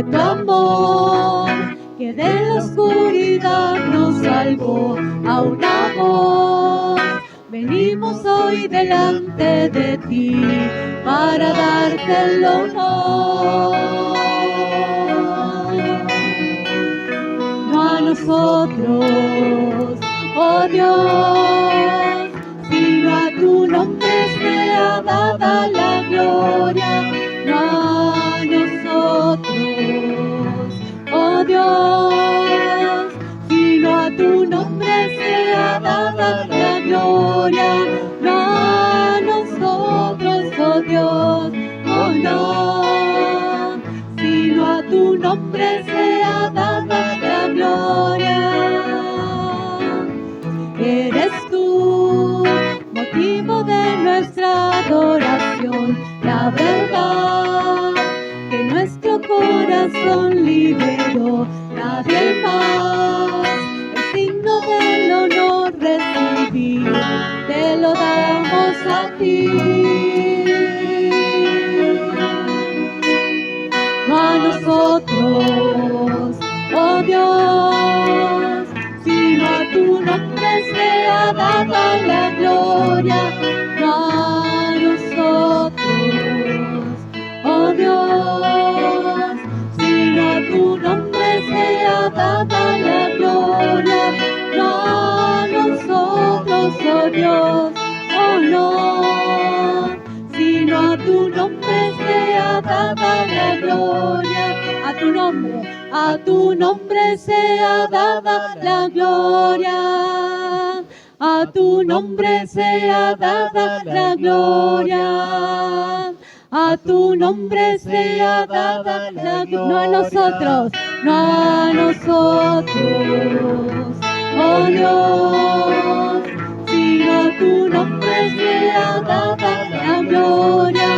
de tu amor, que de la oscuridad nos salvó. A una voz venimos hoy delante de ti para darte el honor. No a nosotros, oh Dios, sino a tu nombre sea dada la gloria. No a nosotros, oh Dios, sino a tu nombre sea dada la gloria. No a nosotros, oh Dios, oh no, sino a tu nombre sea dada la gloria. Eres tú, motivo de nuestra adoración, la verdad que nuestro corazón liberó. Nadie más, el signo del honor recibir, te lo damos a ti. No a nosotros, oh Dios, sino a tu nombre sea dada la gloria. No a nosotros, oh Dios, sino a tu nombre sea dada la gloria. No a nosotros, oh Dios, oh no, sino a tu nombre sea dada la gloria. A tu nombre sea dada la gloria. A tu nombre sea dada la gloria. A tu nombre sea dada la gloria. No a nosotros, no a nosotros, oh Dios, sino a tu nombre sea dada la gloria.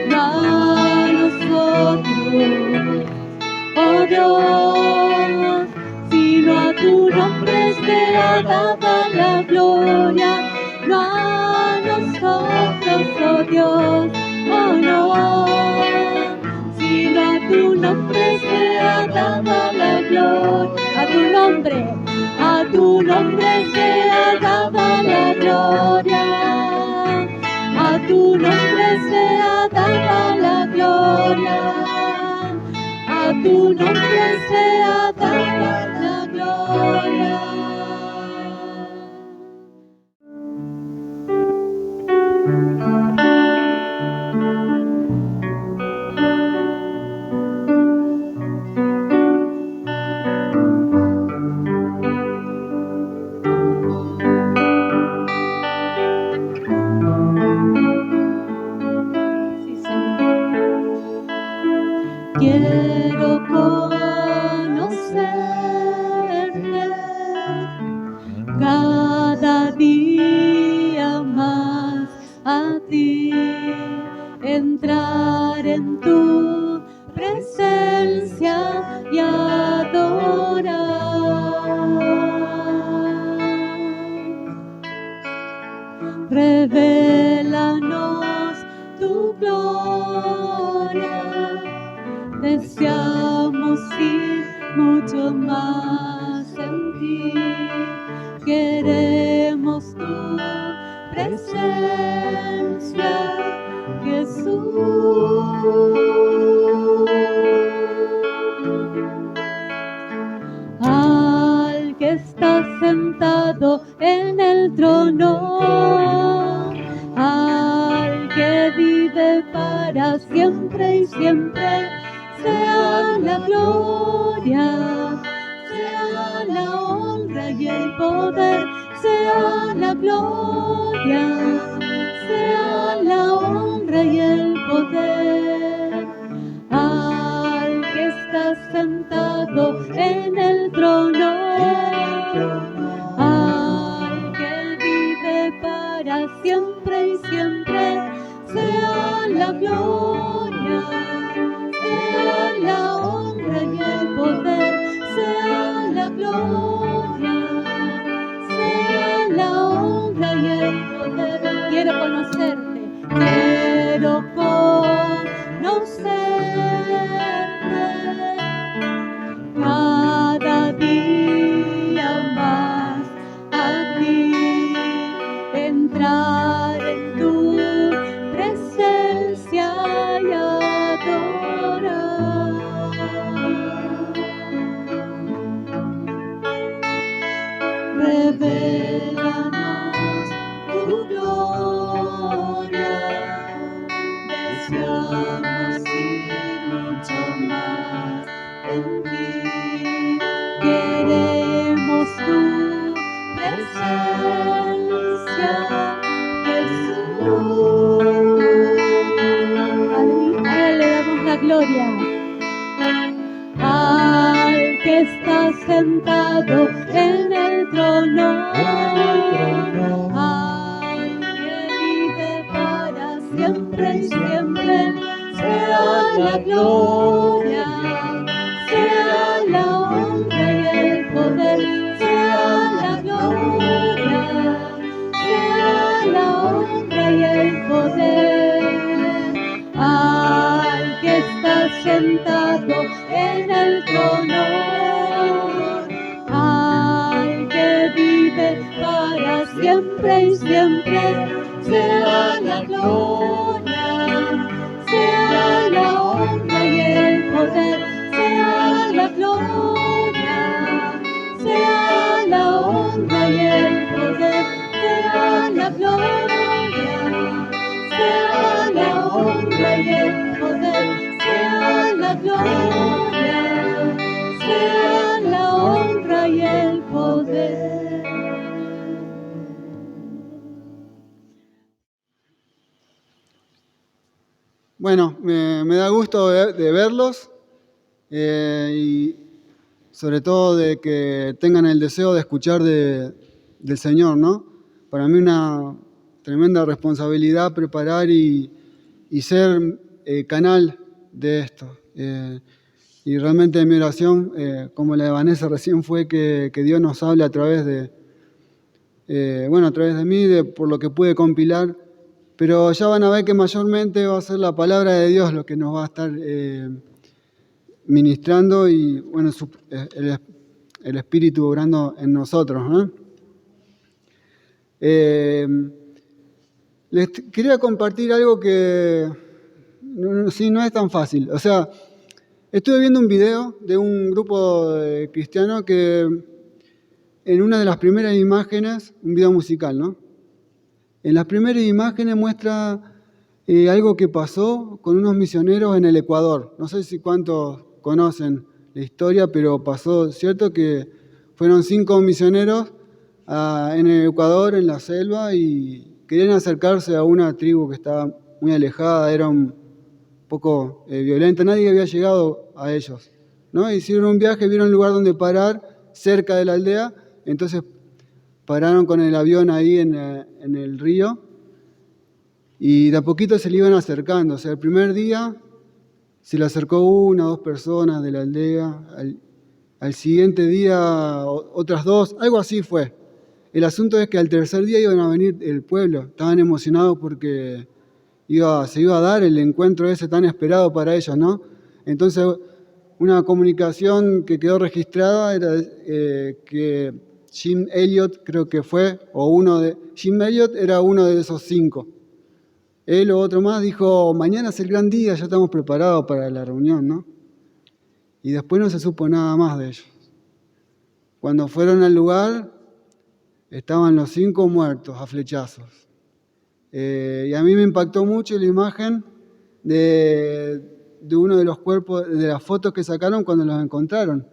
No a nosotros, oh Dios, sino a tu nombre sea dada la gloria. No a nosotros, oh Dios, oh no, sino a tu nombre sea dada la gloria. A tu nombre sea dada la gloria. A tu nombre sea dada la gloria. A tu nombre sea dada la gloria. Quiero conocerte cada día más, a ti, entrar en tu presencia y adorar. Revélanos tu gloria. Deseamos ir mucho más en ti. Queremos tu presencia, Jesús. Al que está sentado en el trono, al que vive para siempre y siempre, sea la gloria, sea la honra y el poder, sea la gloria, sea la honra y el poder. Al que está sentado en el trono, al que vive para siempre y siempre, sea la gloria, sea la honra y el poder, sea la gloria, sea la honra y el poder. Quiero conocerte, quiero conocerte entrar en tu presencia y adorar. Revélanos tu gloria, deseamos ir mucho más en ti. Queremos tu presencia, Jesús. A Él le damos la gloria. Al que está sentado en el trono, al que vive para siempre y siempre, sea la gloria, sea la honra y el poder, sea la gloria, sea la honra y el poder. Al que está sentado en el trono, al que vive para siempre y siempre, sea la gloria, sea la honra y el poder, sea la gloria, sea la honra y el poder, sea la gloria, sea la honra y el poder, sea la gloria, sea la honra y el poder. Bueno, me da gusto de verlos y sobre todo de que tengan el deseo de escuchar del Señor, ¿no? Para mí una tremenda responsabilidad preparar y ser canal de esto. Y realmente mi oración, como la de Vanessa recién, fue que Dios nos hable a través de mí, por lo que pude compilar. Pero ya van a ver que mayormente va a ser la palabra de Dios lo que nos va a estar ministrando y bueno, el Espíritu obrando en nosotros, ¿no? Les quería compartir algo que no es tan fácil. O sea, estuve viendo un video de un grupo cristiano que en una de las primeras imágenes, un video musical, ¿no? En las primeras imágenes muestra algo que pasó con unos misioneros en el Ecuador. No sé si cuántos conocen la historia, pero pasó, ¿cierto? Que fueron 5 misioneros en el Ecuador, en la selva, y querían acercarse a una tribu que estaba muy alejada, era un poco violenta, nadie había llegado a ellos, ¿no? Hicieron un viaje, vieron un lugar donde parar, cerca de la aldea, entonces pararon con el avión ahí en el río y de a poquito se le iban acercando. O sea, el primer día se le acercó 1 o 2 personas de la aldea, al siguiente día otras 2, algo así fue. El asunto es que al tercer día iban a venir el pueblo, estaban emocionados porque se iba a dar el encuentro ese tan esperado para ellos, ¿no? Entonces, una comunicación que quedó registrada era que Jim Elliot, creo que fue, Jim Elliot era uno de esos 5. Él o otro más dijo, mañana es el gran día, ya estamos preparados para la reunión, ¿no? Y después no se supo nada más de ellos. Cuando fueron al lugar, estaban los 5 muertos a flechazos. Y a mí me impactó mucho la imagen de uno de los cuerpos, de las fotos que sacaron cuando los encontraron.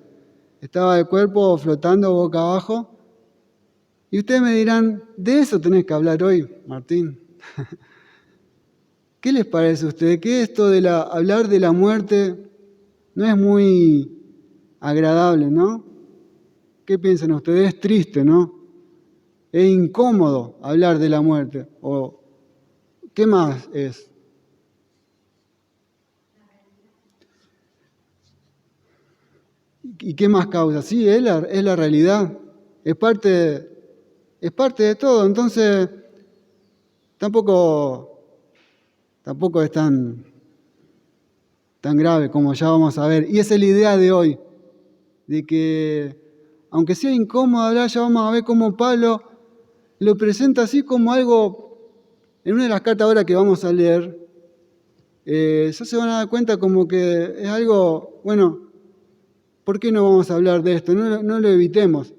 Estaba el cuerpo flotando boca abajo. Y ustedes me dirán, de eso tenés que hablar hoy, Martín. ¿Qué les parece a ustedes? Que esto de hablar de la muerte no es muy agradable, ¿no? ¿Qué piensan ustedes? Es triste, ¿no? Es incómodo hablar de la muerte. ¿O qué más es? ¿Y qué más causa? Sí, es la realidad. Es parte de todo. Entonces, tampoco es tan grave como ya vamos a ver. Y esa es la idea de hoy, de que, aunque sea incómodo hablar, ya vamos a ver cómo Pablo lo presenta así como algo, en una de las cartas ahora que vamos a leer, ya se van a dar cuenta como que es algo, bueno, ¿por qué no vamos a hablar de esto? No lo evitemos.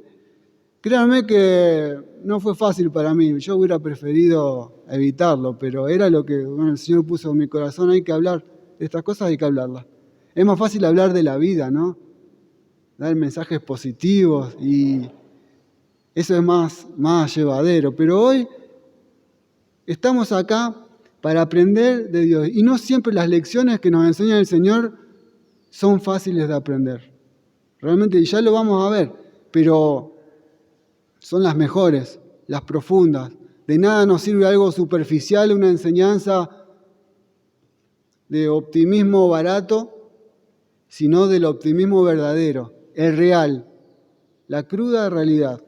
Créanme que no fue fácil para mí, yo hubiera preferido evitarlo, pero era lo que el Señor puso en mi corazón, hay que hablar de estas cosas, hay que hablarlas. Es más fácil hablar de la vida, ¿no? Dar mensajes positivos y eso es más llevadero. Pero hoy estamos acá para aprender de Dios y no siempre las lecciones que nos enseña el Señor son fáciles de aprender. Realmente ya lo vamos a ver, pero son las mejores, las profundas. De nada nos sirve algo superficial, una enseñanza de optimismo barato, sino del optimismo verdadero, el real, la cruda realidad.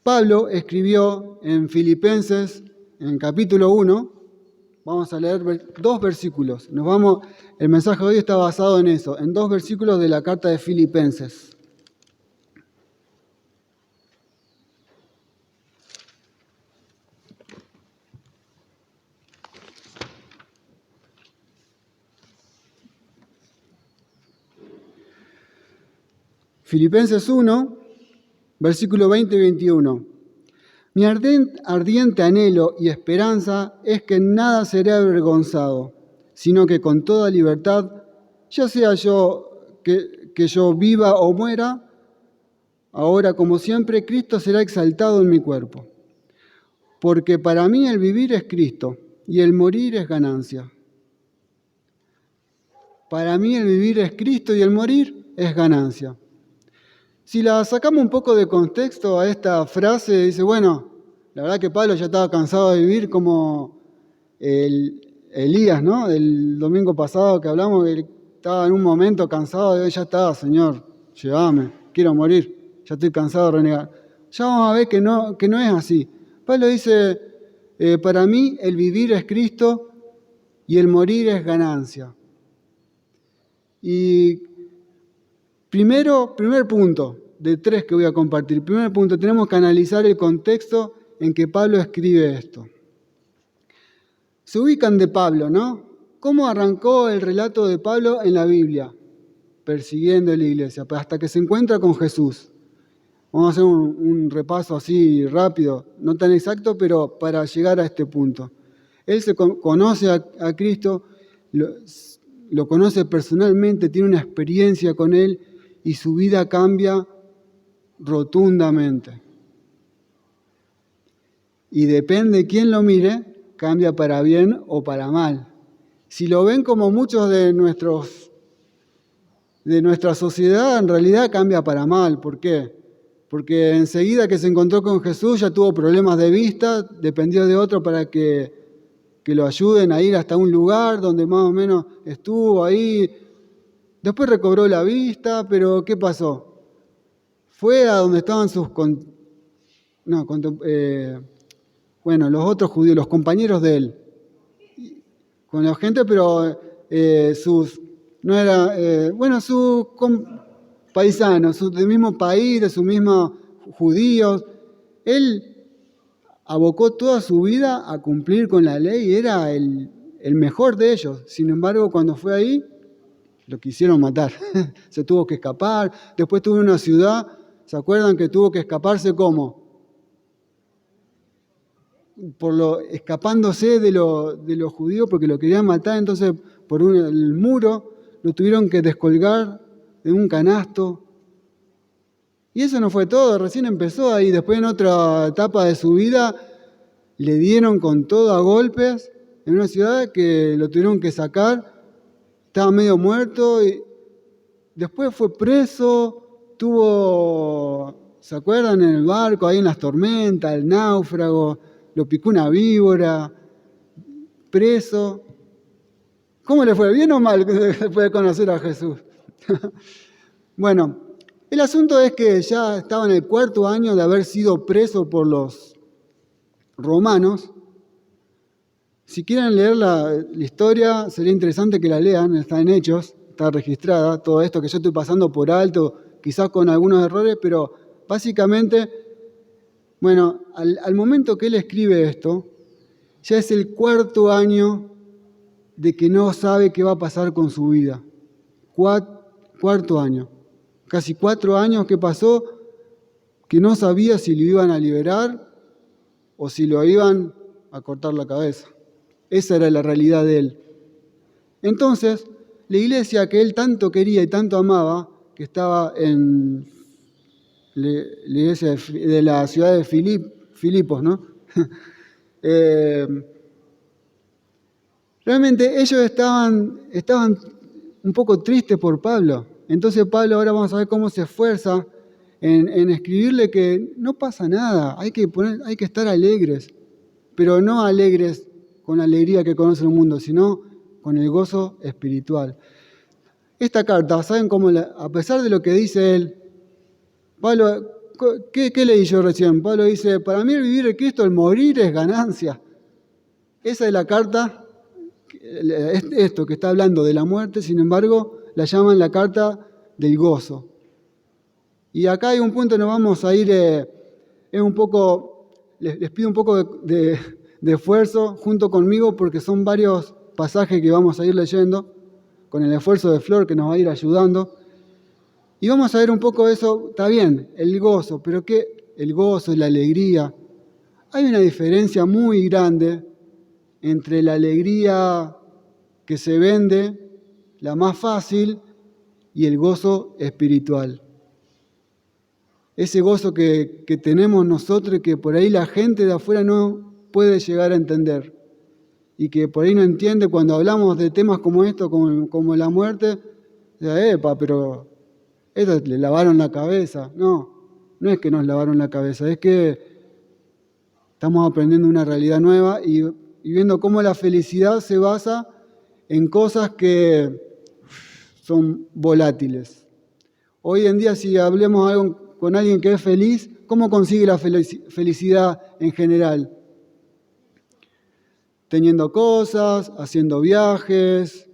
Pablo escribió en Filipenses, en capítulo 1, vamos a leer 2 versículos. El mensaje de hoy está basado en eso, en 2 versículos de la carta de Filipenses. Filipenses 1, versículo 20 y 21. Mi ardiente anhelo y esperanza es que en nada seré avergonzado, sino que con toda libertad, ya sea que yo viva o muera, ahora como siempre, Cristo será exaltado en mi cuerpo. Porque para mí el vivir es Cristo y el morir es ganancia. Para mí el vivir es Cristo y el morir es ganancia. Si la sacamos un poco de contexto a esta frase, dice, bueno, la verdad que Pablo ya estaba cansado de vivir como Elías, ¿no? El domingo pasado que hablamos, él estaba en un momento cansado de, ya está, Señor, llévame, quiero morir, ya estoy cansado de renegar. Ya vamos a ver que no es así. Pablo dice, para mí el vivir es Cristo y el morir es ganancia. Y primer punto de 3 que voy a compartir. Primer punto, tenemos que analizar el contexto en que Pablo escribe esto. Se ubican de Pablo, ¿no? ¿Cómo arrancó el relato de Pablo en la Biblia? Persiguiendo a la iglesia, hasta que se encuentra con Jesús. Vamos a hacer un repaso así rápido, no tan exacto, pero para llegar a este punto. Él conoce a Cristo, lo conoce personalmente, tiene una experiencia con Él y su vida cambia rotundamente. Y depende de quién lo mire, cambia para bien o para mal. Si lo ven como muchos de nuestra sociedad, en realidad cambia para mal. ¿Por qué? Porque enseguida que se encontró con Jesús ya tuvo problemas de vista, dependió de otro para que lo ayuden a ir hasta un lugar donde más o menos estuvo ahí. Después recobró la vista, pero ¿qué pasó? Fue a donde estaban los otros judíos, los compañeros de él, con la gente, pero sus paisanos, del mismo país, de sus mismos judíos. Él abocó toda su vida a cumplir con la ley y era el mejor de ellos. Sin embargo, cuando fue ahí, lo quisieron matar. Se tuvo que escapar. Después tuvo una ciudad, ¿se acuerdan que tuvo que escaparse cómo? Escapándose de los judíos porque lo querían matar, entonces por el muro lo tuvieron que descolgar de un canasto. Y eso no fue todo, recién empezó ahí. Después en otra etapa de su vida le dieron con todo a golpes en una ciudad que lo tuvieron que sacar. Estaba medio muerto y después fue preso, ¿se acuerdan? En el barco, ahí en las tormentas, el náufrago, lo picó una víbora, preso. ¿Cómo le fue? ¿Bien o mal después de conocer a Jesús? Bueno, el asunto es que ya estaba en el 4º año de haber sido preso por los romanos. Si quieren leer la historia, sería interesante que la lean, está en Hechos, está registrada, todo esto que yo estoy pasando por alto, quizás con algunos errores, pero básicamente, bueno, al momento que él escribe esto, ya es el 4.º año de que no sabe qué va a pasar con su vida. 4.º año. Casi 4 años que pasó que no sabía si lo iban a liberar o si lo iban a cortar la cabeza. Esa era la realidad de él. Entonces, la iglesia que él tanto quería y tanto amaba, que estaba en la iglesia de la ciudad de Filipos, ¿no? Realmente ellos estaban un poco tristes por Pablo. Entonces Pablo, ahora vamos a ver cómo se esfuerza en escribirle que no pasa nada, hay que estar alegres, pero no alegres con la alegría que conoce el mundo, sino con el gozo espiritual. Esta carta, ¿saben cómo? A pesar de lo que dice él, Pablo, ¿qué leí yo recién? Pablo dice, para mí el vivir es Cristo, el morir es ganancia. Esa es la carta, esto que está hablando de la muerte, sin embargo, la llaman la carta del gozo. Y acá hay un punto, nos vamos a ir, es un poco, les pido un poco de esfuerzo junto conmigo, porque son varios pasajes que vamos a ir leyendo, con el esfuerzo de Flor que nos va a ir ayudando. Y vamos a ver un poco eso, está bien, el gozo, pero ¿qué? El gozo y la alegría. Hay una diferencia muy grande entre la alegría que se vende, la más fácil, y el gozo espiritual. Ese gozo que tenemos nosotros y que por ahí la gente de afuera no puede llegar a entender. Y que por ahí no entiende cuando hablamos de temas como esto, como la muerte. Pero esto le lavaron la cabeza. No es que nos lavaron la cabeza, es que estamos aprendiendo una realidad nueva y viendo cómo la felicidad se basa en cosas que son volátiles. Hoy en día, si hablemos con alguien que es feliz, ¿cómo consigue la felicidad en general? Teniendo cosas, haciendo viajes,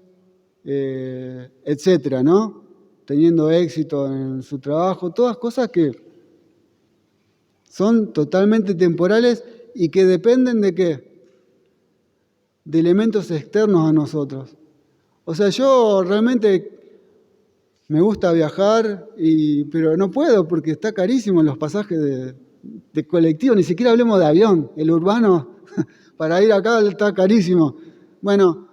etcétera, ¿no? Teniendo éxito en su trabajo, todas cosas que son totalmente temporales y que dependen ¿de qué? De elementos externos a nosotros. O sea, yo realmente me gusta viajar, pero no puedo porque está carísimo los pasajes de colectivo, ni siquiera hablemos de avión, el urbano para ir acá está carísimo. Bueno,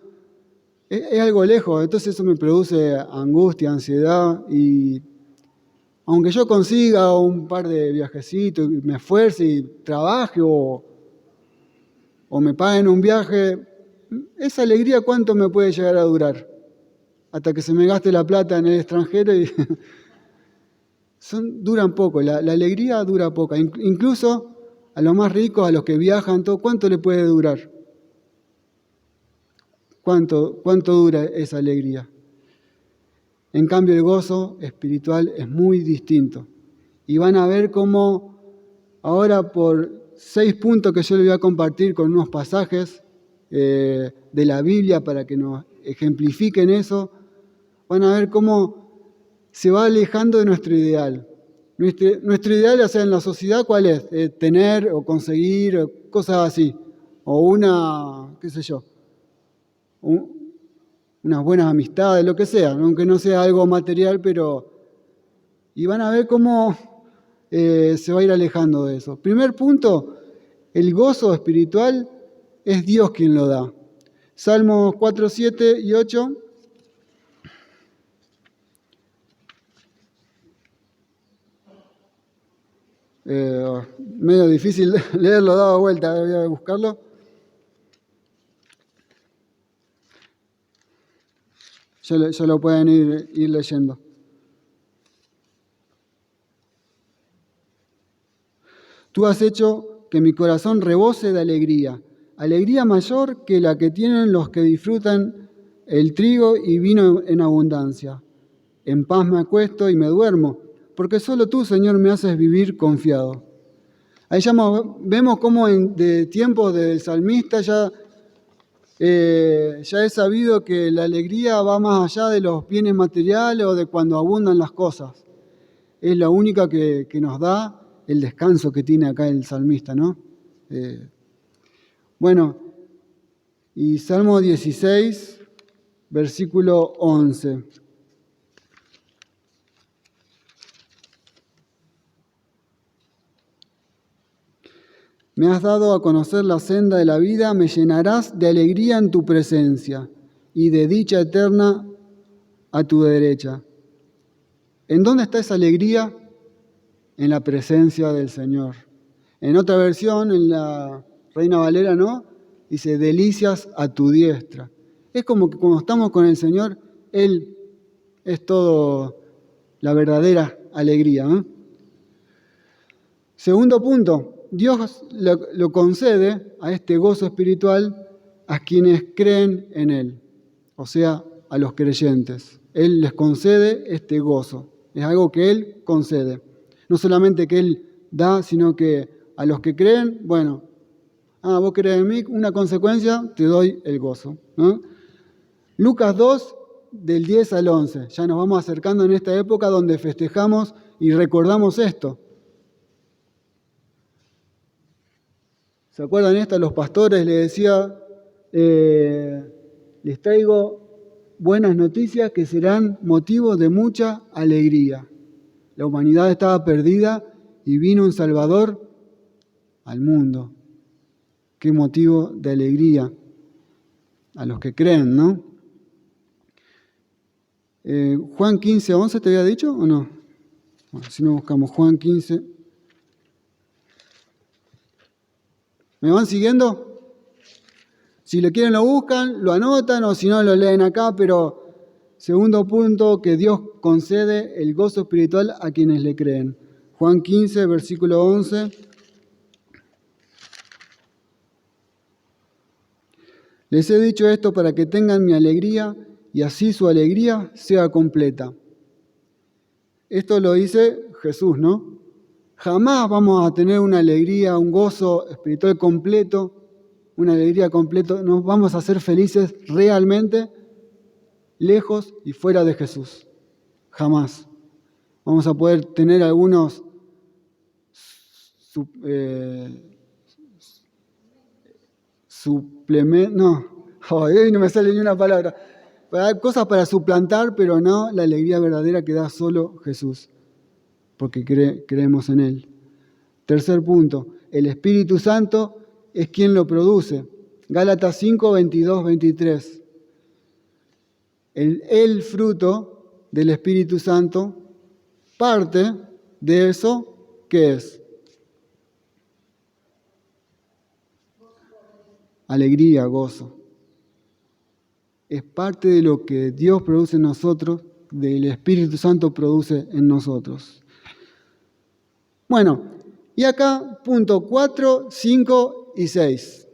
es algo lejos, entonces eso me produce angustia, ansiedad, y aunque yo consiga un par de viajecitos y me esfuerce y trabaje o me paguen un viaje, esa alegría ¿cuánto me puede llegar a durar? Hasta que se me gaste la plata en el extranjero y duran poco, la alegría dura poco. Incluso a los más ricos, a los que viajan, ¿cuánto le puede durar? ¿Cuánto dura esa alegría? En cambio, el gozo espiritual es muy distinto. Y van a ver cómo ahora por 6 puntos que yo les voy a compartir con unos pasajes de la Biblia para que nos ejemplifiquen eso, van a ver cómo se va alejando de nuestro ideal. Nuestro ideal, o sea, en la sociedad, ¿cuál es? Tener o conseguir, cosas así. O unas buenas amistades, lo que sea, aunque no sea algo material, pero... Y van a ver cómo se va a ir alejando de eso. Primer punto, el gozo espiritual es Dios quien lo da. Salmos 4, 7 y 8. Medio difícil leerlo, dado vuelta, voy a buscarlo. Ya lo pueden ir leyendo. Tú has hecho que mi corazón rebose de alegría, alegría mayor que la que tienen los que disfrutan el trigo y vino en abundancia. En paz me acuesto y me duermo, porque solo tú, Señor, me haces vivir confiado. Ahí ya vemos cómo de tiempos del salmista ya es sabido que la alegría va más allá de los bienes materiales o de cuando abundan las cosas. es la única que nos da el descanso que tiene acá el salmista, ¿no? Bueno, y Salmo 16, versículo 11. Me has dado a conocer la senda de la vida, me llenarás de alegría en tu presencia y de dicha eterna a tu derecha. ¿En dónde está esa alegría? En la presencia del Señor. En otra versión, en la Reina Valera, ¿no? Dice, delicias a tu diestra. Es como que cuando estamos con el Señor, Él es todo la verdadera alegría, ¿no? Segundo punto, Dios lo concede a este gozo espiritual a quienes creen en Él, o sea, a los creyentes. Él les concede este gozo. Es algo que Él concede. No solamente que Él da, sino que a los que creen, bueno, vos crees en mí, una consecuencia, te doy el gozo, ¿no? Lucas 2, del 10 al 11. Ya nos vamos acercando en esta época donde festejamos y recordamos esto. ¿Se acuerdan esto? Los pastores les decía, les traigo buenas noticias que serán motivo de mucha alegría. La humanidad estaba perdida y vino un Salvador al mundo. Qué motivo de alegría a los que creen, ¿no? Juan 15, 11, ¿te había dicho o no? Bueno, si no buscamos Juan 15. ¿Me van siguiendo? Si lo quieren lo buscan, lo anotan o si no lo leen acá, pero segundo punto, que Dios concede el gozo espiritual a quienes le creen. Juan 15, versículo 11. Les he dicho esto para que tengan mi alegría y así su alegría sea completa. Esto lo dice Jesús, ¿no? Jamás vamos a tener una alegría, un gozo espiritual completo, una alegría completa. Nos vamos a ser felices realmente lejos y fuera de Jesús. Jamás. Vamos a poder tener algunos suplementos, no me sale ni una palabra. Hay cosas para suplantar, pero no la alegría verdadera que da solo Jesús, porque creemos en Él. Tercer punto, el Espíritu Santo es quien lo produce. Gálatas 5, 22, 23. El fruto del Espíritu Santo, parte de eso, ¿qué es? Alegría, gozo. Es parte de lo que Dios produce en nosotros, del Espíritu Santo produce en nosotros. Bueno, y acá punto 4, 5 y 6.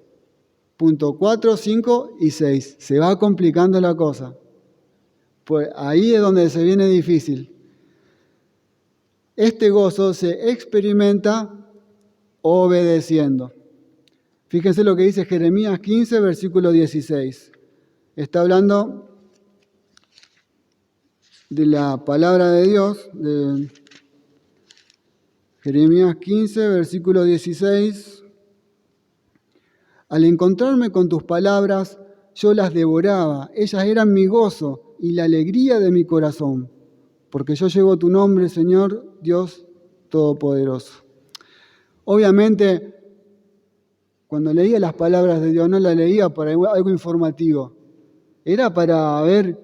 Punto 4, 5 y 6. Se va complicando la cosa. Pues ahí es donde se viene difícil. Este gozo se experimenta obedeciendo. Fíjense lo que dice Jeremías 15, versículo 16. Está hablando de la palabra de Dios, de Jeremías 15, versículo 16. Al encontrarme con tus palabras, yo las devoraba. Ellas eran mi gozo y la alegría de mi corazón, porque yo llevo tu nombre, Señor, Dios Todopoderoso. Obviamente, cuando leía las palabras de Dios, no las leía para algo informativo. Era para ver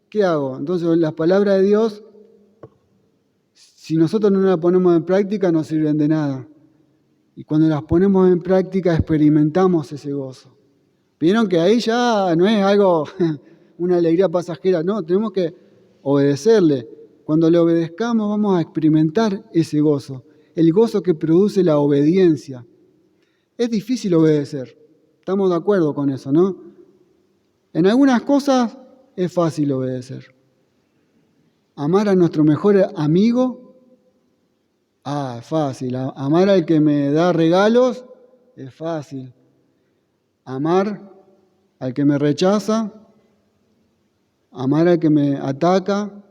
qué hago. Entonces, las palabras de Dios, si nosotros no las ponemos en práctica, no sirven de nada. Y cuando las ponemos en práctica, experimentamos ese gozo. Vieron que ahí ya no es algo, una alegría pasajera, no, tenemos que obedecerle. Cuando le obedezcamos, vamos a experimentar ese gozo, el gozo que produce la obediencia. Es difícil obedecer, estamos de acuerdo con eso, ¿no? En algunas cosas es fácil obedecer. Amar a nuestro mejor amigo, es fácil. Amar al que me da regalos, es fácil. Amar al que me rechaza, amar al que me ataca,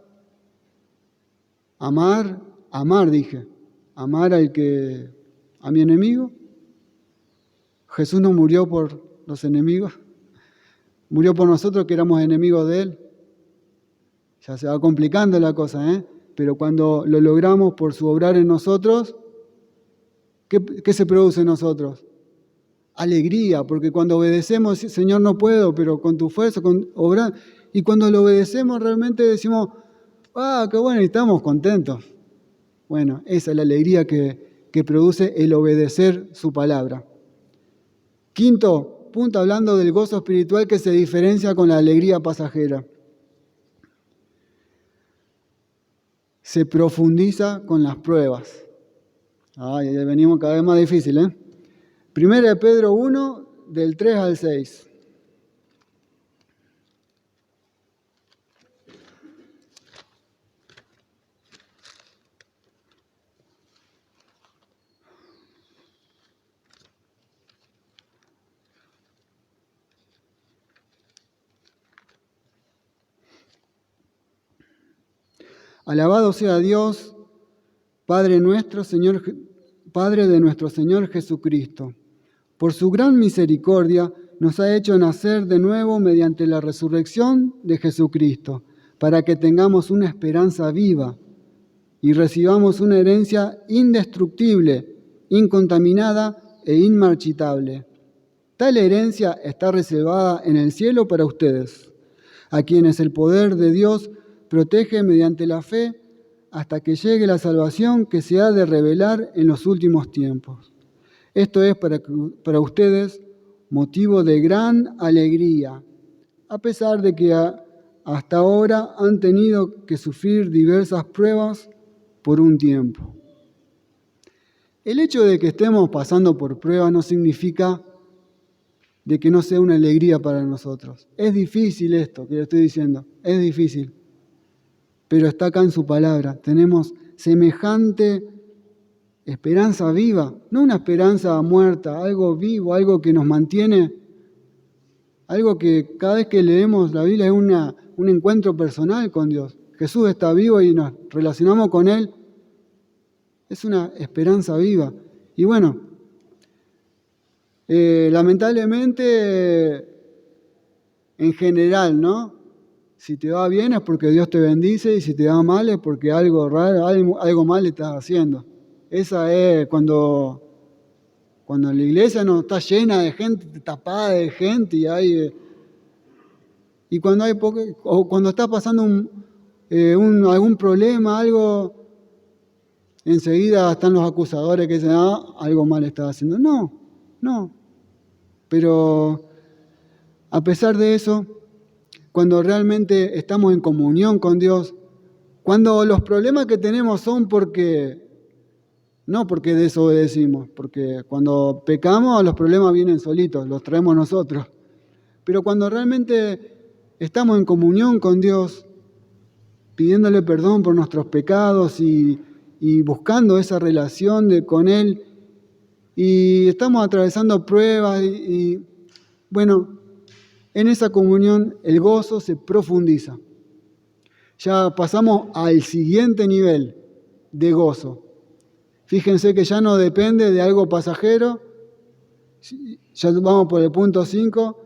amar dije, amar a mi enemigo. Jesús no murió por los enemigos, murió por nosotros que éramos enemigos de Él. Ya se va complicando la cosa, ¿eh? Pero cuando lo logramos por su obrar en nosotros, ¿qué se produce en nosotros? Alegría, porque cuando obedecemos, Señor, no puedo, pero con tu fuerza, con obrar. Y cuando lo obedecemos, realmente decimos, qué bueno, y estamos contentos. Bueno, esa es la alegría que produce el obedecer su palabra. Quinto punto, hablando del gozo espiritual que se diferencia con la alegría pasajera. Se profundiza con las pruebas. Ya venimos cada vez más difícil, ¿eh? Primera de Pedro 1, del 3 al 6. Alabado sea Dios, Padre de nuestro Señor Jesucristo. Por su gran misericordia nos ha hecho nacer de nuevo mediante la resurrección de Jesucristo, para que tengamos una esperanza viva y recibamos una herencia indestructible, incontaminada e inmarchitable. Tal herencia está reservada en el cielo para ustedes, a quienes el poder de Dios protege mediante la fe hasta que llegue la salvación que se ha de revelar en los últimos tiempos. Esto es para ustedes motivo de gran alegría, a pesar de que hasta ahora han tenido que sufrir diversas pruebas por un tiempo. El hecho de que estemos pasando por pruebas no significa de que no sea una alegría para nosotros. Es difícil esto que le estoy diciendo, es difícil. Pero está acá en su palabra. Tenemos semejante esperanza viva, no una esperanza muerta, algo vivo, algo que nos mantiene, algo que cada vez que leemos la Biblia es un encuentro personal con Dios. Jesús está vivo y nos relacionamos con Él. Es una esperanza viva. Y bueno, lamentablemente, en general, ¿no? Si te va bien es porque Dios te bendice y si te va mal es porque algo raro, algo mal estás haciendo. Esa es cuando la iglesia no está llena de gente, tapada de gente y cuando hay o cuando está pasando algún problema, algo, enseguida están los acusadores que dicen, algo mal estás haciendo. No. Pero a pesar de eso, cuando realmente estamos en comunión con Dios, cuando los problemas que tenemos son no porque desobedecimos, porque cuando pecamos los problemas vienen solitos, los traemos nosotros. Pero cuando realmente estamos en comunión con Dios, pidiéndole perdón por nuestros pecados y buscando esa relación con Él, y estamos atravesando pruebas y bueno, en esa comunión el gozo se profundiza. Ya pasamos al siguiente nivel de gozo. Fíjense que ya no depende de algo pasajero. Ya vamos por el punto 5.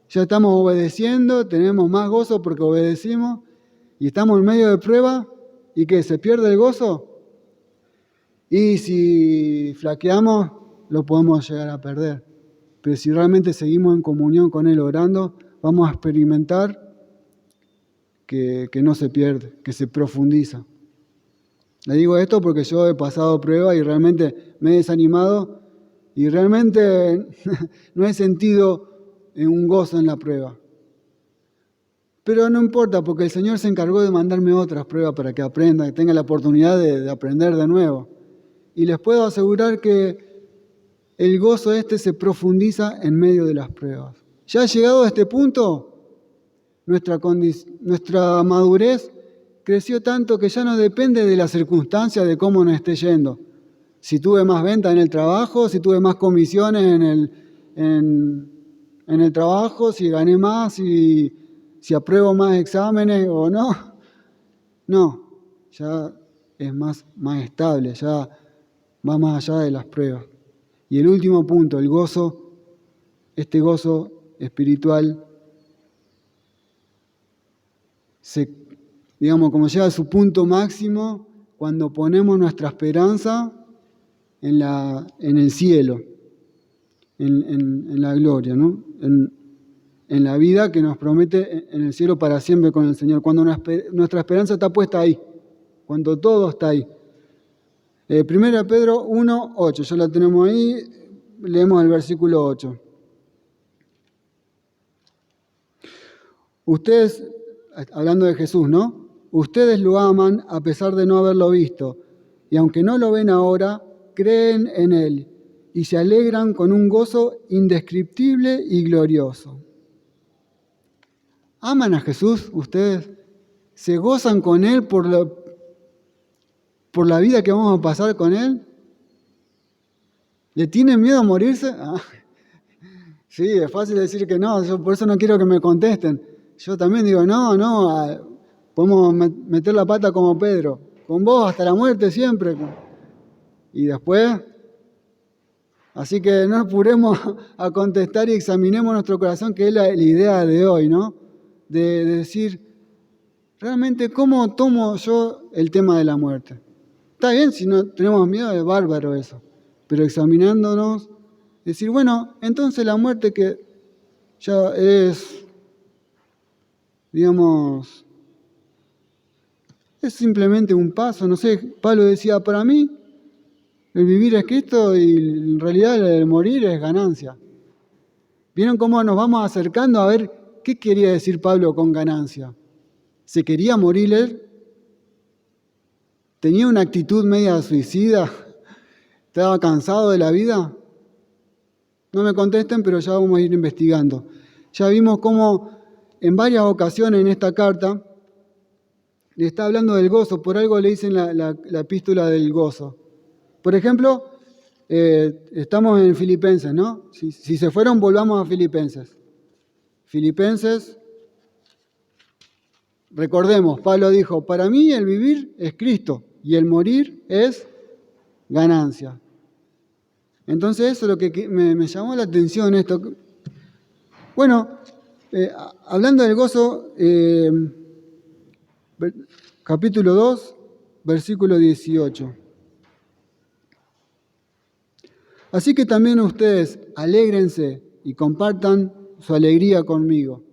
Ya estamos obedeciendo, tenemos más gozo porque obedecimos y estamos en medio de prueba. ¿Y qué? ¿Se pierde el gozo? Y si flaqueamos, lo podemos llegar a perder. Pero si realmente seguimos en comunión con Él orando, vamos a experimentar que no se pierde, que se profundiza. Le digo esto porque yo he pasado pruebas y realmente me he desanimado y realmente no he sentido un gozo en la prueba. Pero no importa porque el Señor se encargó de mandarme otras pruebas para que aprenda, que tenga la oportunidad de aprender de nuevo. Y les puedo asegurar que el gozo se profundiza en medio de las pruebas. Ya llegado a este punto, nuestra madurez creció tanto que ya no depende de las circunstancias de cómo nos esté yendo. Si tuve más ventas en el trabajo, si tuve más comisiones en el trabajo, si gané más, si apruebo más exámenes o no. No, ya es más estable, ya va más allá de las pruebas. Y el último punto, el gozo, este gozo espiritual, como llega a su punto máximo cuando ponemos nuestra esperanza en el cielo, en la gloria, ¿no? En la vida que nos promete en el cielo para siempre con el Señor, cuando nuestra esperanza está puesta ahí, cuando todo está ahí. 1 Pedro 1:8, ya la tenemos ahí, leemos el versículo 8. Ustedes, hablando de Jesús, ¿no? Ustedes lo aman a pesar de no haberlo visto, y aunque no lo ven ahora, creen en Él y se alegran con un gozo indescriptible y glorioso. ¿Aman a Jesús ustedes? ¿Se gozan con Él por la vida que vamos a pasar con Él? ¿Le tienen miedo a morirse? Sí, es fácil decir que no, yo por eso no quiero que me contesten. Yo también digo, no, podemos meter la pata como Pedro, con vos hasta la muerte siempre. Y después, así que no apuremos a contestar y examinemos nuestro corazón, que es la idea de hoy, ¿no? De decir, realmente, ¿cómo tomo yo el tema de la muerte? Está bien, si no tenemos miedo, es bárbaro eso. Pero examinándonos, decir, bueno, entonces la muerte que ya es, digamos, es simplemente un paso, no sé, Pablo decía, para mí, el vivir es Cristo y en realidad el morir es ganancia. ¿Vieron cómo nos vamos acercando a ver qué quería decir Pablo con ganancia? ¿Se quería morir él? ¿Tenía una actitud media suicida? ¿Estaba cansado de la vida? No me contesten, pero ya vamos a ir investigando. Ya vimos cómo en varias ocasiones en esta carta le está hablando del gozo, por algo le dicen la epístola del gozo. Por ejemplo, estamos en Filipenses, ¿no? Si se fueron, volvamos a Filipenses. Filipenses, recordemos, Pablo dijo, para mí el vivir es Cristo y el morir es ganancia. Entonces eso es lo que me llamó la atención esto. Bueno, hablando del gozo, capítulo 2, versículo 18. Así que también ustedes alégrense y compartan su alegría conmigo.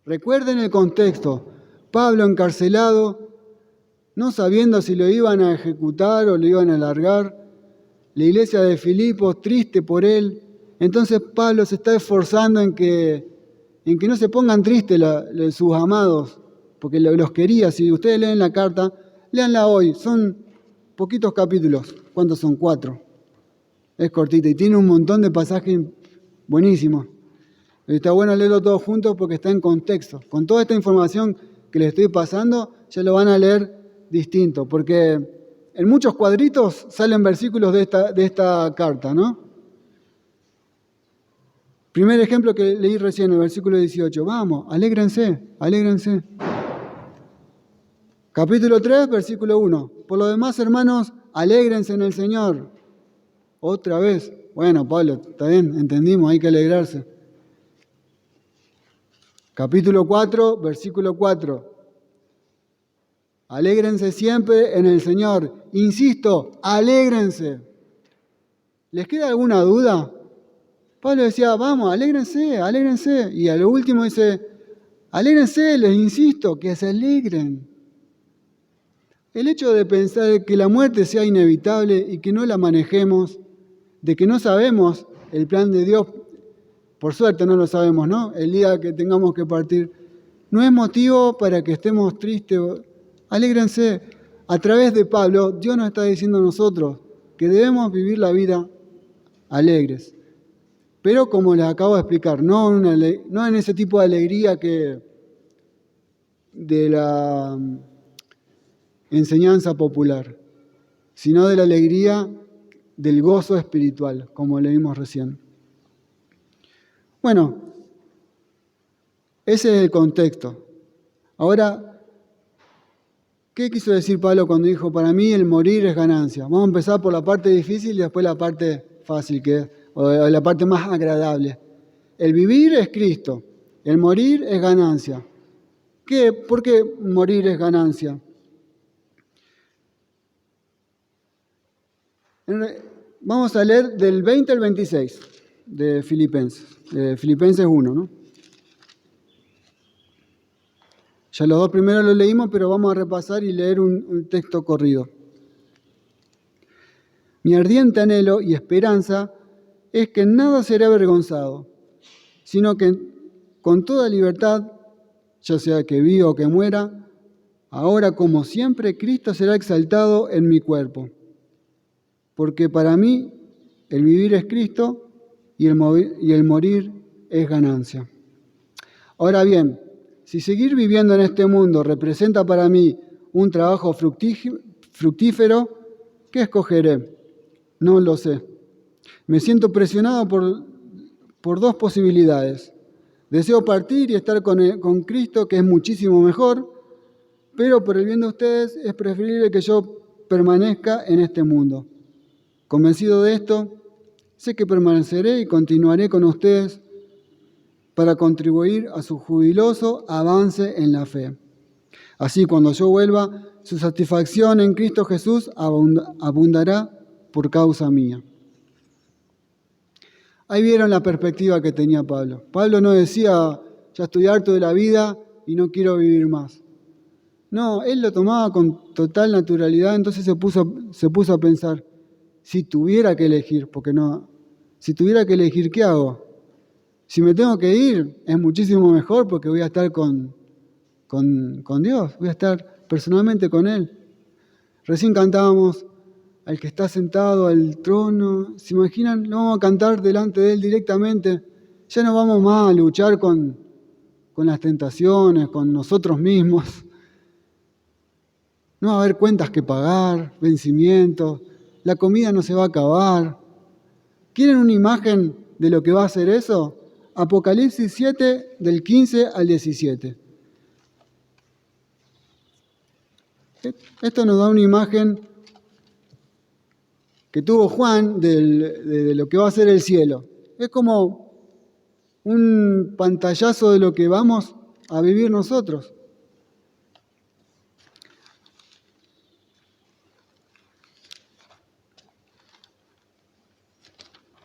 Recuerden el contexto. Pablo encarcelado, no sabiendo si lo iban a ejecutar o lo iban a largar. La iglesia de Filipos triste por él. Entonces Pablo se está esforzando en que no se pongan tristes sus amados, porque los quería. Si ustedes leen la carta, léanla hoy. Son poquitos capítulos. ¿Cuántos son? 4. Es cortita y tiene un montón de pasajes buenísimos. Está bueno leerlo todos juntos porque está en contexto. Con toda esta información que les estoy pasando, ya lo van a leer distinto, porque en muchos cuadritos salen versículos de esta carta, ¿no? Primer ejemplo que leí recién, el versículo 18. Vamos, alégrense. Capítulo 3, versículo 1. Por lo demás, hermanos, alégrense en el Señor. Otra vez. Bueno, Pablo, está bien, entendimos, hay que alegrarse. Capítulo 4, versículo 4. Alégrense siempre en el Señor. Insisto, alégrense. ¿Les queda alguna duda? Pablo decía, vamos, alégrense. Y a lo último dice, alégrense, les insisto, que se alegren. El hecho de pensar que la muerte sea inevitable y que no la manejemos, de que no sabemos el plan de Dios, por suerte no lo sabemos, ¿no? El día que tengamos que partir, no es motivo para que estemos tristes. Alégrense. A través de Pablo, Dios nos está diciendo a nosotros que debemos vivir la vida alegres. Pero como les acabo de explicar, no en ese tipo de alegría que de la enseñanza popular, sino de la alegría del gozo espiritual, como leímos recién. Bueno, ese es el contexto. Ahora, ¿Qué quiso decir Pablo cuando dijo, para mí el morir es ganancia? Vamos a empezar por la parte difícil y después la parte fácil, o la parte más agradable. El vivir es Cristo, el morir es ganancia. ¿Por qué morir es ganancia? Vamos a leer del 20 al 26 de Filipenses 1, ¿no? Ya los dos primeros los leímos, pero vamos a repasar y leer un texto corrido. Mi ardiente anhelo y esperanza es que en nada seré avergonzado, sino que con toda libertad, ya sea que viva o que muera, ahora como siempre Cristo será exaltado en mi cuerpo. Porque para mí el vivir es Cristo y el morir es ganancia. Ahora bien, si seguir viviendo en este mundo representa para mí un trabajo fructífero, ¿qué escogeré? No lo sé. Me siento presionado por dos posibilidades. Deseo partir y estar con Cristo, que es muchísimo mejor, pero por el bien de ustedes es preferible que yo permanezca en este mundo. Convencido de esto, sé que permaneceré y continuaré con ustedes para contribuir a su jubiloso avance en la fe. Así, cuando yo vuelva, su satisfacción en Cristo Jesús abundará por causa mía. Ahí vieron la perspectiva que tenía Pablo. Pablo no decía, ya estoy harto de la vida y no quiero vivir más. No, él lo tomaba con total naturalidad, entonces se puso a pensar, si tuviera que elegir, ¿qué hago? Si me tengo que ir, es muchísimo mejor porque voy a estar con Dios, voy a estar personalmente con Él. Recién cantábamos al que está sentado al trono. ¿Se imaginan? Lo vamos a cantar delante de Él directamente. Ya no vamos más a luchar con las tentaciones, con nosotros mismos. No va a haber cuentas que pagar, vencimientos. La comida no se va a acabar. ¿Quieren una imagen de lo que va a hacer eso? Apocalipsis 7, del 15 al 17. Esto nos da una imagen que tuvo Juan de lo que va a ser el cielo. Es como un pantallazo de lo que vamos a vivir nosotros.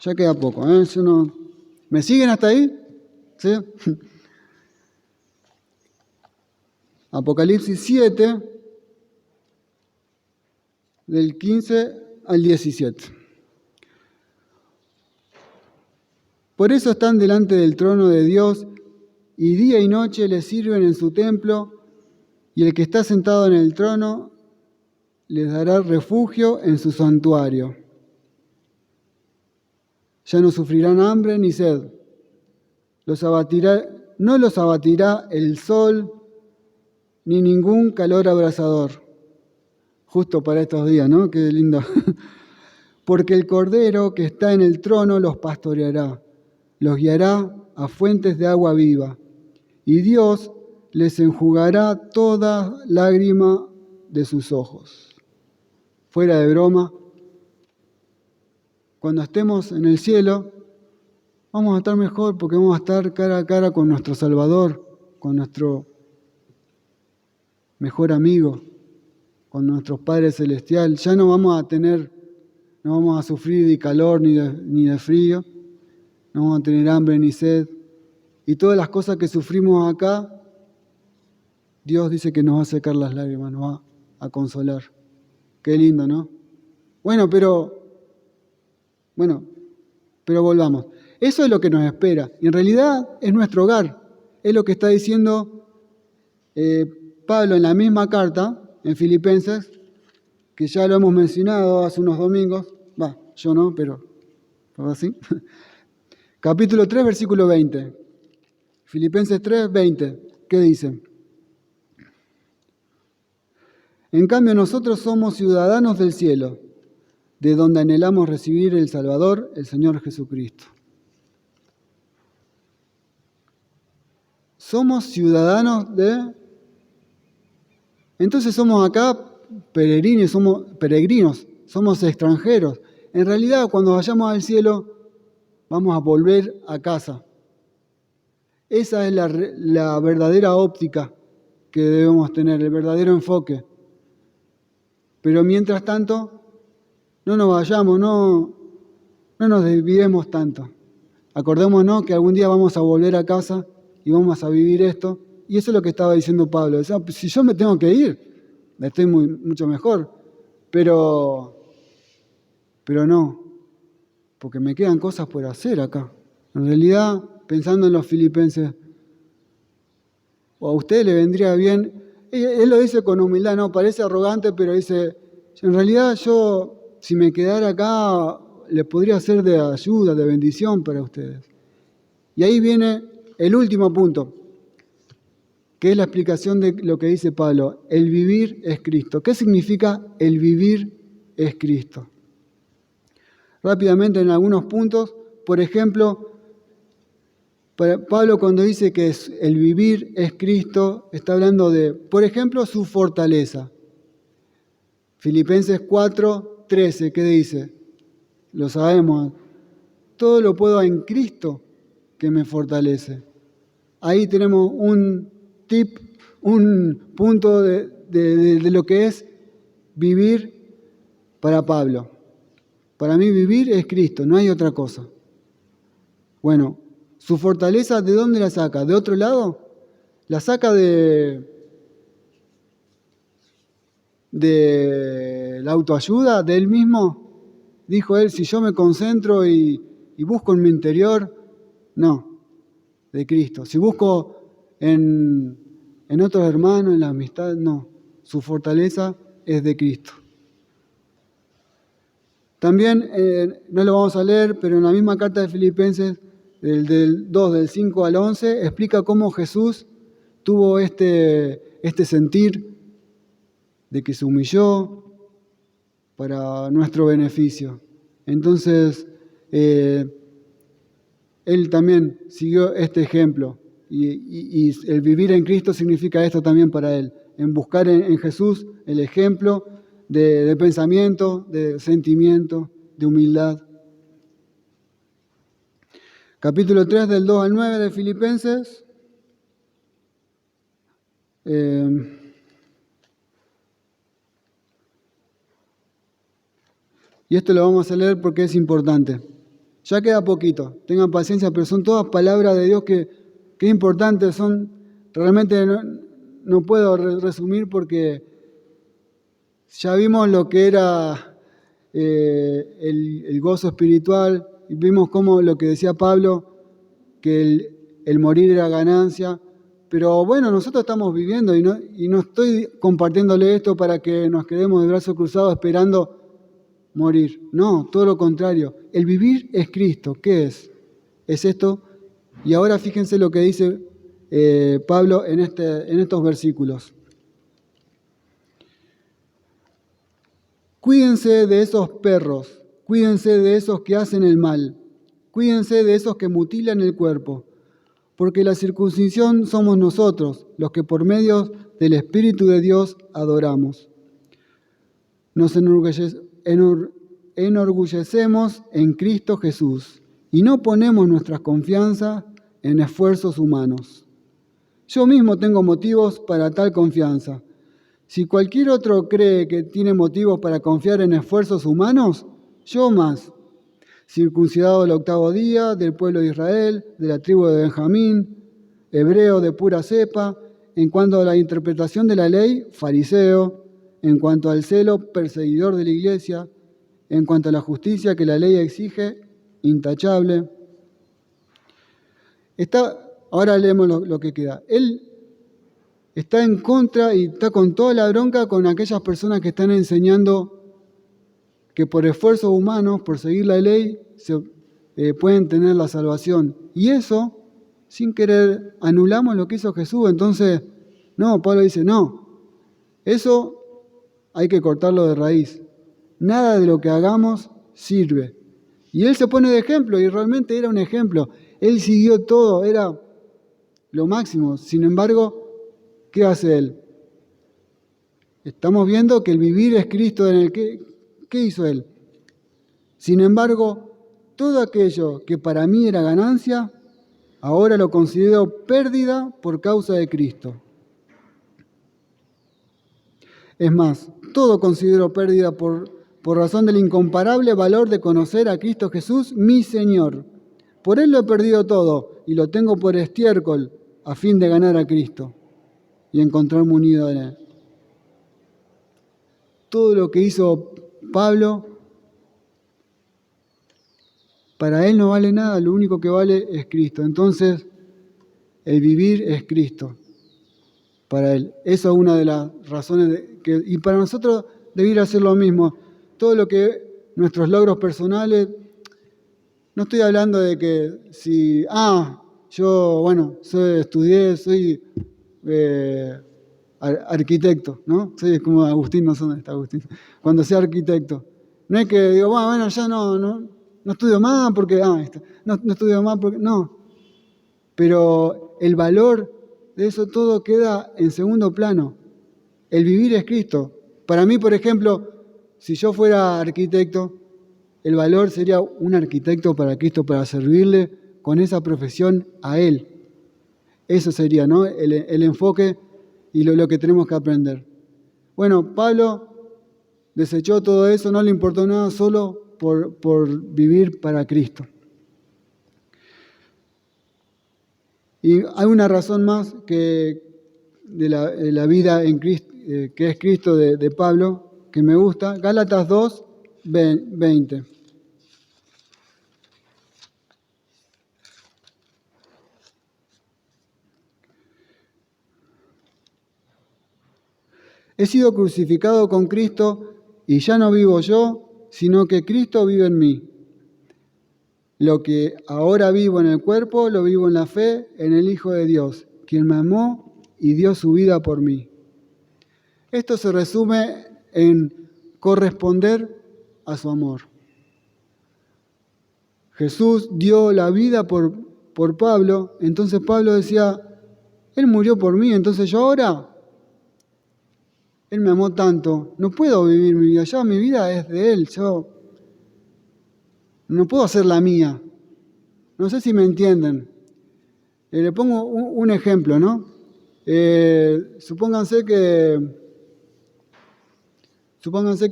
Ya queda poco, ¿eh? ¿Me siguen hasta ahí? ¿Sí? Apocalipsis 7, del 15 al 17. Por eso están delante del trono de Dios y día y noche le sirven en su templo, y el que está sentado en el trono les dará refugio en su santuario. Ya no sufrirán hambre ni sed. No los abatirá el sol ni ningún calor abrasador. Justo para estos días, ¿no? Qué lindo. Porque el Cordero que está en el trono los pastoreará, los guiará a fuentes de agua viva, y Dios les enjugará toda lágrima de sus ojos. Fuera de broma, cuando estemos en el cielo, vamos a estar mejor porque vamos a estar cara a cara con nuestro Salvador, con nuestro mejor amigo, con nuestro Padre Celestial. Ya no vamos a sufrir de calor ni de frío, no vamos a tener hambre ni sed. Y todas las cosas que sufrimos acá, Dios dice que nos va a secar las lágrimas, nos va a consolar. Qué lindo, ¿no? Pero volvamos. Eso es lo que nos espera. Y en realidad es nuestro hogar. Es lo que está diciendo Pablo en la misma carta, en Filipenses, que ya lo hemos mencionado hace unos domingos. Yo no, pero así. Capítulo 3, versículo 20. Filipenses 3, 20. ¿Qué dice? En cambio, nosotros somos ciudadanos del cielo, de donde anhelamos recibir el Salvador, el Señor Jesucristo. Somos ciudadanos Entonces somos acá peregrinos, somos extranjeros. En realidad, cuando vayamos al cielo, vamos a volver a casa. Esa es la verdadera óptica que debemos tener, el verdadero enfoque. Pero mientras tanto, no nos vayamos, no nos desviemos tanto. Acordémonos que algún día vamos a volver a casa y vamos a vivir esto. Y eso es lo que estaba diciendo Pablo. O sea, si yo me tengo que ir, estoy mucho mejor. Pero no, porque me quedan cosas por hacer acá. En realidad, pensando en los filipenses, o a usted le vendría bien, él lo dice con humildad, no, parece arrogante, pero dice, en realidad yo, si me quedara acá, les podría ser de ayuda, de bendición para ustedes. Y ahí viene el último punto, que es la explicación de lo que dice Pablo. El vivir es Cristo. ¿Qué significa el vivir es Cristo? Rápidamente en algunos puntos, por ejemplo, Pablo cuando dice que el vivir es Cristo, está hablando de, por ejemplo, su fortaleza. Filipenses 4:13, ¿qué dice? Lo sabemos. Todo lo puedo en Cristo que me fortalece. Ahí tenemos un tip, un punto de lo que es vivir para Pablo. Para mí vivir es Cristo, no hay otra cosa. Bueno, ¿su fortaleza de dónde la saca? ¿De otro lado? La saca de la autoayuda, de él mismo. Dijo él, si yo me concentro y busco en mi interior, no, de Cristo. Si busco en otros hermanos, en la amistad, no. Su fortaleza es de Cristo. También, no lo vamos a leer, pero en la misma carta de Filipenses, del 2, del 5 al 11, explica cómo Jesús tuvo este sentir de que se humilló para nuestro beneficio. Entonces, él también siguió este ejemplo. Y el vivir en Cristo significa esto también para él, en buscar en Jesús el ejemplo de pensamiento, de sentimiento, de humildad. Capítulo 3 del 2 al 9 de Filipenses. Y esto lo vamos a leer porque es importante. Ya queda poquito, tengan paciencia, pero son todas palabras de Dios que importantes son. Realmente no puedo resumir porque ya vimos lo que era el gozo espiritual, y vimos cómo lo que decía Pablo, que el morir era ganancia. Pero bueno, nosotros estamos viviendo y no estoy compartiéndole esto para que nos quedemos de brazos cruzados esperando morir. No, todo lo contrario. El vivir es Cristo. ¿Qué es? Es esto. Y ahora fíjense lo que dice Pablo en estos versículos. Cuídense de esos perros, cuídense de esos que hacen el mal, cuídense de esos que mutilan el cuerpo, porque la circuncisión somos nosotros, los que por medio del Espíritu de Dios adoramos. Nos enorgullecemos en Cristo Jesús y no ponemos nuestra confianza en esfuerzos humanos. Yo mismo tengo motivos para tal confianza. Si cualquier otro cree que tiene motivos para confiar en esfuerzos humanos, yo más. Circuncidado el 8º día, del pueblo de Israel, de la tribu de Benjamín, hebreo de pura cepa, en cuanto a la interpretación de la ley, fariseo, en cuanto al celo, perseguidor de la iglesia, en cuanto a la justicia que la ley exige, intachable. Ahora leemos lo que queda. Él está en contra y está con toda la bronca con aquellas personas que están enseñando que por esfuerzos humanos, por seguir la ley, pueden tener la salvación. Y eso, sin querer, anulamos lo que hizo Jesús. Entonces, no, Pablo dice, no, eso hay que cortarlo de raíz. Nada de lo que hagamos sirve. Y él se pone de ejemplo, y realmente era un ejemplo. Él siguió todo, era lo máximo. Sin embargo, ¿qué hace él? Estamos viendo que el vivir es Cristo en el que... ¿Qué hizo Él? Sin embargo, todo aquello que para mí era ganancia, ahora lo considero pérdida por causa de Cristo. Es más, todo considero pérdida por razón del incomparable valor de conocer a Cristo Jesús, mi Señor. Por Él lo he perdido todo y lo tengo por estiércol a fin de ganar a Cristo y encontrarme unido en Él. Todo lo que hizo Pablo, para él no vale nada, lo único que vale es Cristo. Entonces, el vivir es Cristo para él. Esa es una de las razones y para nosotros debiera ser lo mismo. Todo lo que nuestros logros personales, no estoy hablando de que si, yo, estudié, soy arquitecto, ¿no? Soy como Agustín, no sé dónde está Agustín. Cuando sea arquitecto. No es que digo, ya no estudio más porque, no estudio más porque, no. Pero el valor de eso todo queda en segundo plano. El vivir es Cristo. Para mí, por ejemplo, si yo fuera arquitecto, el valor sería un arquitecto para Cristo, para servirle con esa profesión a Él. Eso sería, ¿no? El enfoque y lo que tenemos que aprender. Bueno, Pablo desechó todo eso, no le importó nada, solo por vivir para Cristo. Y hay una razón más que de la vida en Cristo, que es Cristo de Pablo, que me gusta. Gálatas 2, 20. He sido crucificado con Cristo y ya no vivo yo, sino que Cristo vive en mí. Lo que ahora vivo en el cuerpo, lo vivo en la fe en el Hijo de Dios, quien me amó y dio su vida por mí. Esto se resume en corresponder a su amor. Jesús dio la vida por Pablo, entonces Pablo decía, Él murió por mí, entonces yo ahora... Él me amó tanto, no puedo vivir mi vida, ya mi vida es de Él, yo no puedo hacer la mía. No sé si me entienden. Le pongo un ejemplo, ¿no? Supónganse que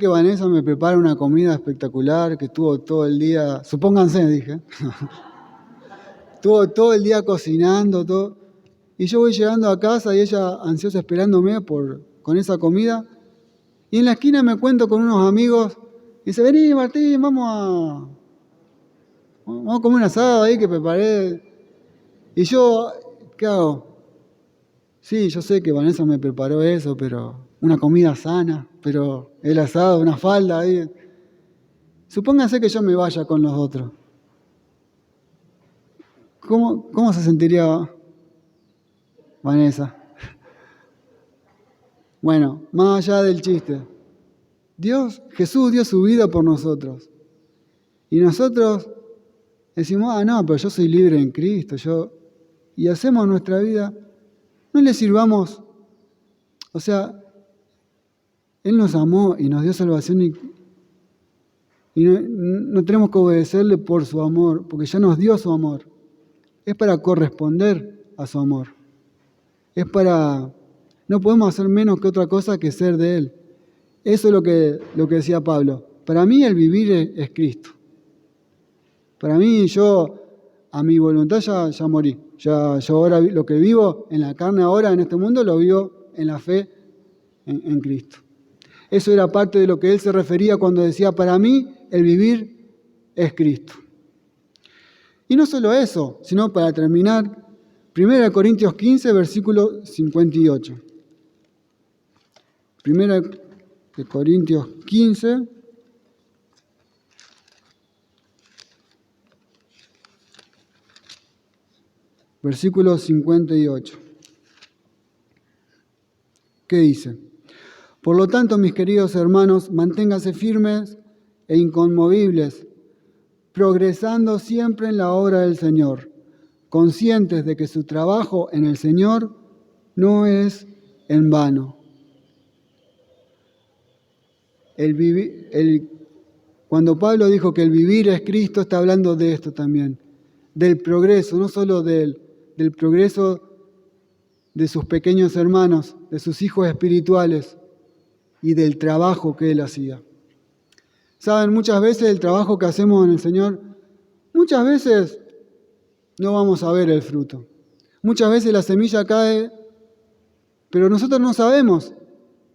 Vanessa me prepara una comida espectacular, que estuvo todo el día, dije, estuvo todo el día cocinando, todo, y yo voy llegando a casa y ella ansiosa esperándome con esa comida, y en la esquina me cuento con unos amigos, y dice, vení Martín, vamos a comer un asado ahí que preparé. Y yo, ¿qué hago? Sí, yo sé que Vanessa me preparó eso, pero una comida sana, pero el asado, una falda ahí. Supónganse que yo me vaya con los otros. ¿Cómo se sentiría Vanessa? Bueno, más allá del chiste, Jesús dio su vida por nosotros. Y nosotros decimos, pero yo soy libre en Cristo, y hacemos nuestra vida, no le sirvamos, o sea, Él nos amó y nos dio salvación y no tenemos que obedecerle por su amor, porque ya nos dio su amor. Es para corresponder a su amor. No podemos hacer menos que otra cosa que ser de Él. Eso es lo que decía Pablo. Para mí el vivir es Cristo. Para mí a mi voluntad ya morí. Yo ahora lo que vivo en la carne ahora en este mundo lo vivo en la fe en Cristo. Eso era parte de lo que él se refería cuando decía, para mí el vivir es Cristo. Y no solo eso, sino para terminar, 1 Corintios 15, versículo 58. 1 Corintios 15, versículo 58. ¿Qué dice? Por lo tanto, mis queridos hermanos, manténganse firmes e inconmovibles, progresando siempre en la obra del Señor, conscientes de que su trabajo en el Señor no es en vano. Cuando Pablo dijo que el vivir es Cristo, está hablando de esto también, del progreso, no solo del progreso de sus pequeños hermanos, de sus hijos espirituales y del trabajo que él hacía. Saben, muchas veces el trabajo que hacemos en el Señor, muchas veces no vamos a ver el fruto. Muchas veces la semilla cae, pero nosotros no sabemos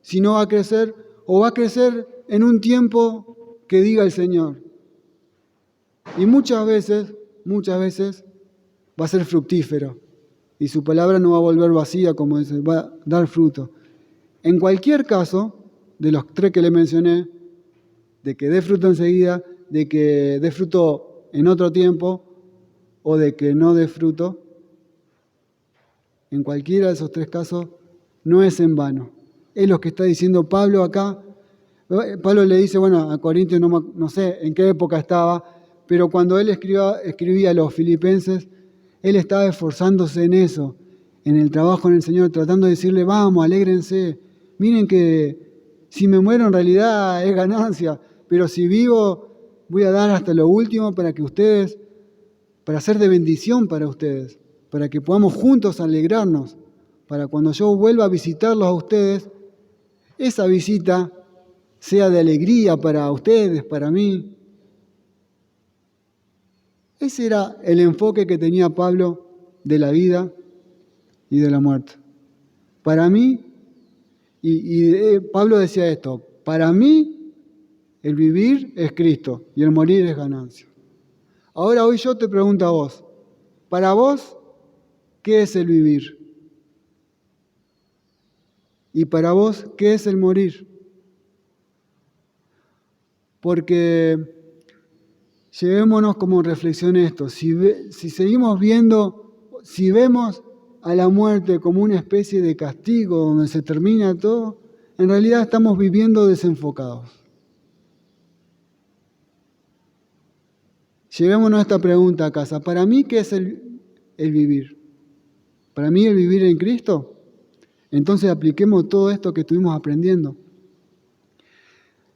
si no va a crecer o va a crecer en un tiempo que diga el Señor. Y muchas veces va a ser fructífero y su palabra no va a volver vacía, como dice, va a dar fruto. En cualquier caso, de los 3 que le mencioné, de que dé fruto enseguida, de que dé fruto en otro tiempo o de que no dé fruto, en cualquiera de esos 3 casos no es en vano. Es lo que está diciendo Pablo acá. Pablo le dice, bueno, a Corintios no sé en qué época estaba, pero cuando él escribía a los filipenses, él estaba esforzándose en eso, en el trabajo en el Señor, tratando de decirle, vamos, alégrense, miren que si me muero en realidad es ganancia, pero si vivo voy a dar hasta lo último para ser de bendición para ustedes, para que podamos juntos alegrarnos, para cuando yo vuelva a visitarlos a ustedes, esa visita sea de alegría para ustedes, para mí. Ese era el enfoque que tenía Pablo de la vida y de la muerte. Para mí, Pablo decía esto, para mí el vivir es Cristo y el morir es ganancia. Ahora hoy yo te pregunto a vos, para vos, ¿qué es el vivir? Y para vos, ¿qué es el morir? Porque llevémonos como reflexión esto. Si seguimos viendo, si vemos a la muerte como una especie de castigo donde se termina todo, en realidad estamos viviendo desenfocados. Llevémonos esta pregunta a casa. ¿Para mí qué es el vivir? ¿Para mí el vivir en Cristo? Entonces apliquemos todo esto que estuvimos aprendiendo.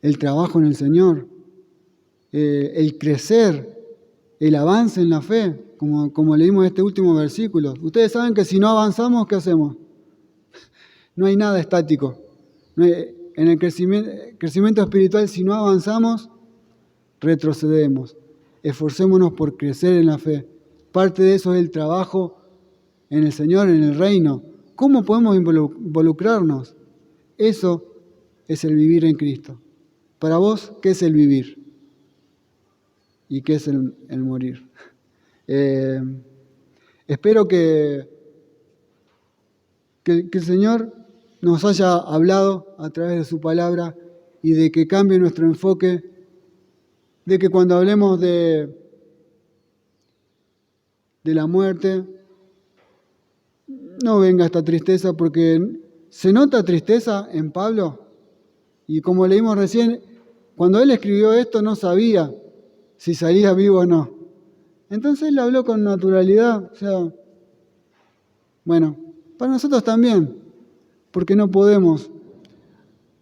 El trabajo en el Señor, el crecer, el avance en la fe, como leímos en este último versículo. Ustedes saben que si no avanzamos, ¿qué hacemos? No hay nada estático. En el crecimiento espiritual, si no avanzamos, retrocedemos. Esforcémonos por crecer en la fe. Parte de eso es el trabajo en el Señor, en el reino. ¿Cómo podemos involucrarnos? Eso es el vivir en Cristo. Para vos, ¿qué es el vivir? ¿Y qué es el morir? Espero que el Señor nos haya hablado a través de su palabra y de que cambie nuestro enfoque, de que cuando hablemos de la muerte, no venga esta tristeza, porque se nota tristeza en Pablo. Y como leímos recién, cuando él escribió esto no sabía si salía vivo o no. Entonces él habló con naturalidad. O sea, bueno, para nosotros también, porque no podemos,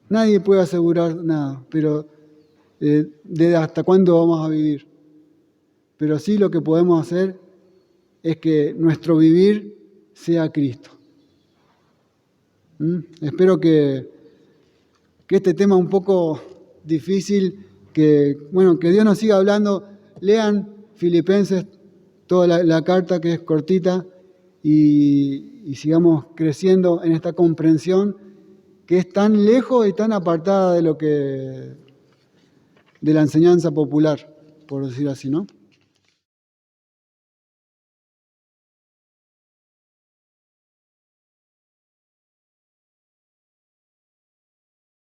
nadie puede asegurar nada, pero de hasta cuándo vamos a vivir. Pero sí lo que podemos hacer es que nuestro vivir sea Cristo. Espero que este tema un poco difícil, que Dios nos siga hablando. Lean Filipenses, toda la carta que es cortita, y sigamos creciendo en esta comprensión que es tan lejos y tan apartada de la enseñanza popular, por decir así, ¿no?